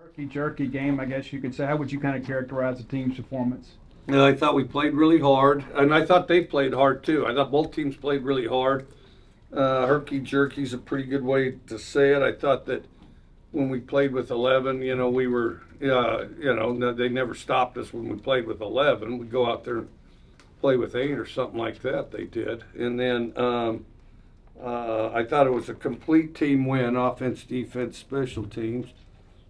Herky-jerky game, I guess you could say. How would you kind of characterize the team's performance? And I thought we played really hard, and I thought they played hard too. I thought both teams played really hard. Herky jerky's a pretty good way to say it. I thought that when we played with 11, we were, they never stopped us when we played with 11. We'd go out there and play with 8 or something like that. They did, and then I thought it was a complete team win: offense, defense, special teams.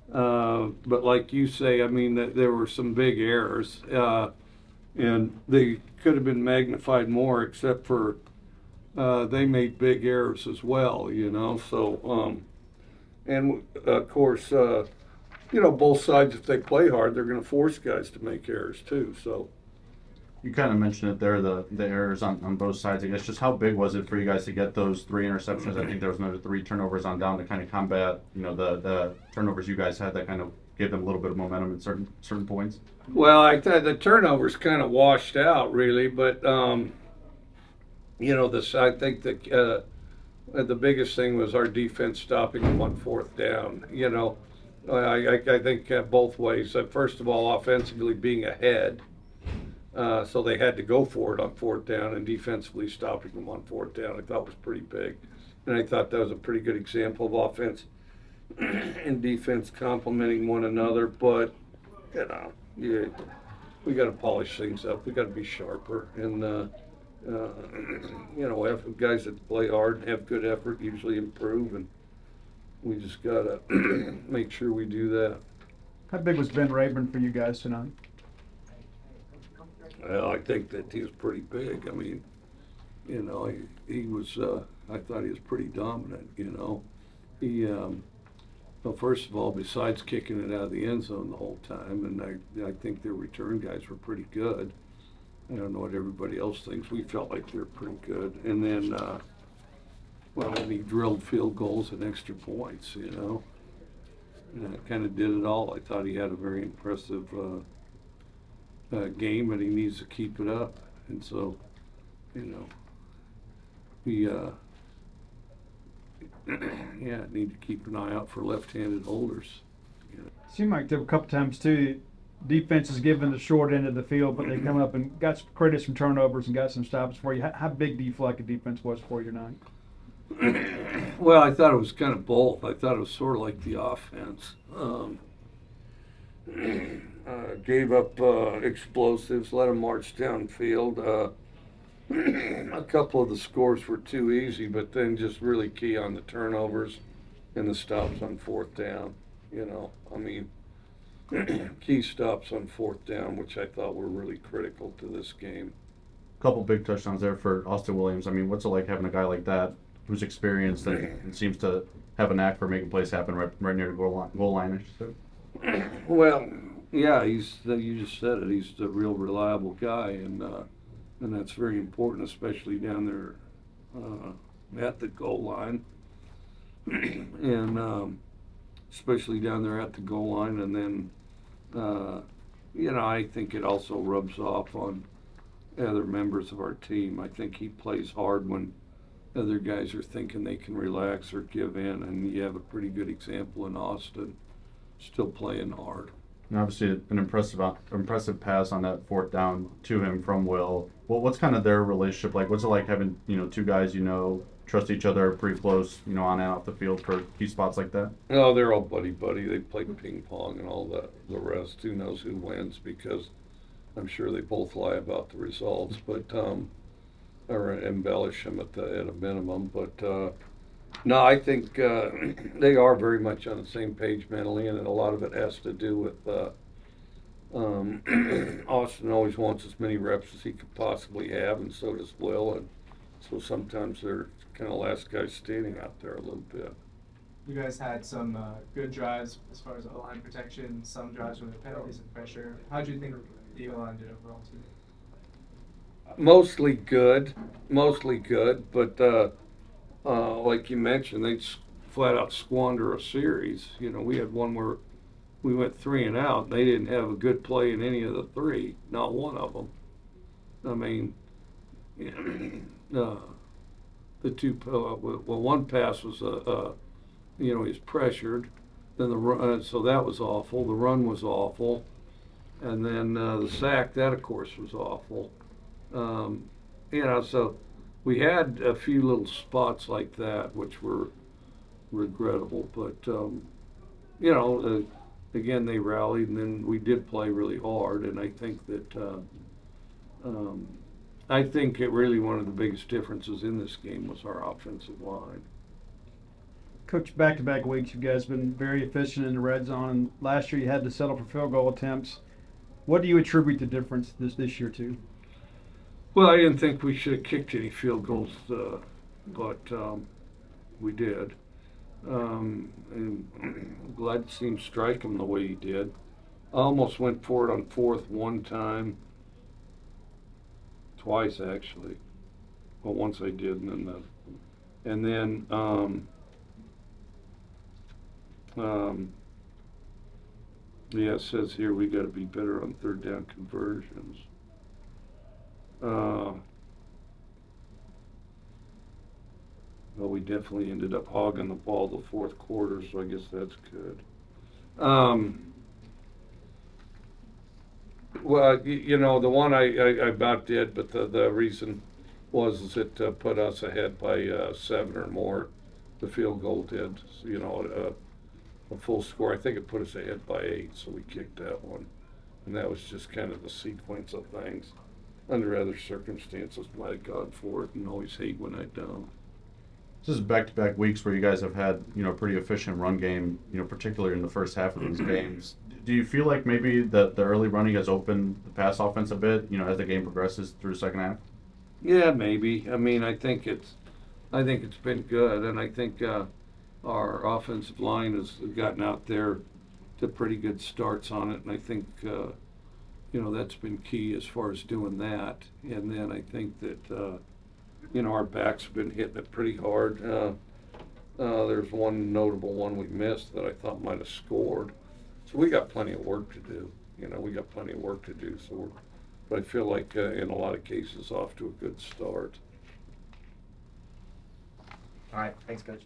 But like you say, I mean, there were some big errors, and they could have been magnified more, except for they made big . As well. So, and of course, both sides, if they play hard, they're going to force guys to make errors too. So. You kind of mentioned it there, the errors on both sides. I guess just how big was it for you guys to get those 3 interceptions? I think there was another 3 turnovers on down to kind of combat, the turnovers you guys had that kind of gave them a little bit of momentum at certain points. Well, I thought the turnovers kind of washed out really, but I think that the biggest thing was our defense stopping them on 4th down. I think both ways. First of all, offensively being ahead. So they had to go for it on 4th down, and defensively stopping them on 4th down I thought was pretty big. And I thought that was a pretty good example of offense and defense complementing one another. But, we got to polish things up. We got to be sharper. And, have guys that play hard and have good effort usually improve. And we just got to make sure we do that. How big was Ben Rayburn for you guys tonight? Well, I think that he was pretty big. I mean, he was, I thought he was pretty dominant, He, well, first of all, besides kicking it out of the end zone the whole time, and I think their return guys were pretty good. I don't know what everybody else thinks. We felt like they were pretty good. And then, and he drilled field goals and extra points, And kind of did it all. I thought he had a very impressive game, and he needs to keep it up. And so, we need to keep an eye out for left-handed holders. Seemed like there were a couple times too, defense is given the short end of the field, but they come up and got some credits from turnovers and got some stops for you. How big do you feel like the defense was for you tonight? Well, I thought it was kind of both. I thought it was sort of like the offense. Gave up explosives, let them march downfield. A couple of the scores were too easy, but then just really key on the turnovers and the stops on 4th down. Key stops on 4th down, which I thought were really critical to this game. A couple big touchdowns there for Austin Williams. I mean, what's it like having a guy like that who's experienced and seems to have a knack for making plays happen right near the goal line, I should say? Well, yeah, you just said it. He's a real reliable guy, and that's very important, especially down there at the goal line, and especially down there at the goal line. And then, I think it also rubs off on other members of our team. I think he plays hard when other guys are thinking they can relax or give in, and you have a pretty good example in Austin, still playing hard. And obviously, an impressive pass on that 4th down to him from Will. Well, what's kind of their relationship like? What's it like having 2 guys trust each other pretty close, on and off the field for key spots like that? No, they're all buddy. They play ping pong and all the rest. Who knows who wins, because I'm sure they both lie about the results, but or embellish them at a minimum. But no, I think they are very much on the same page mentally, and a lot of it has to do with Austin always wants as many reps as he could possibly have, and so does Will, and so sometimes they're kind of last guy standing out there a little bit. You guys had some good drives as far as O-line protection, some drives with penalties and pressure. How do you think the O-line did overall too? Mostly good, but like you mentioned, they flat out squander a series. We had one where we went 3 and out. They didn't have a good play in any of the 3, not one of them. I mean, the two, one pass was he was pressured, Then so that was awful. The run was awful. And then the sack, that of course was awful. So we had a few little spots like that which were regrettable, but again they rallied, and then we did play really hard, and I think that I think it really one of the biggest differences in this game was our offensive line. Coach, back-to-back weeks, you guys have been very efficient in the red zone, and last year you had to settle for field goal attempts. What do you attribute the difference this year to? Well, I didn't think we should have kicked any field goals, but we did. And I'm glad to see him strike him the way he did. I almost went for it on fourth one time, twice actually. Well, once I did, and then yeah, it says here we got to be better on third down conversions. Well, we definitely ended up hogging the ball the fourth quarter, so I guess that's good. Well, the one I about did, but the reason was it put us ahead by 7 or more. The field goal did, a full score. I think it put us ahead by 8, so we kicked that one. And that was just kind of the sequence of things. Under other circumstances, might have gone for it, and always hate when I don't. This is back-to-back weeks where you guys have had, a pretty efficient run game, particularly in the first half of these games. Do you feel like maybe the early running has opened the pass offense a bit, as the game progresses through the second half? Yeah, maybe. I mean, I think it's been good, and I think our offensive line has gotten out there to pretty good starts on it, and I think that's been key as far as doing that. And then I think that our backs have been hitting it pretty hard. There's one notable one we missed that I thought might have scored. So we got plenty of work to do. But I feel like in a lot of cases off to a good start. All right, thanks, Coach.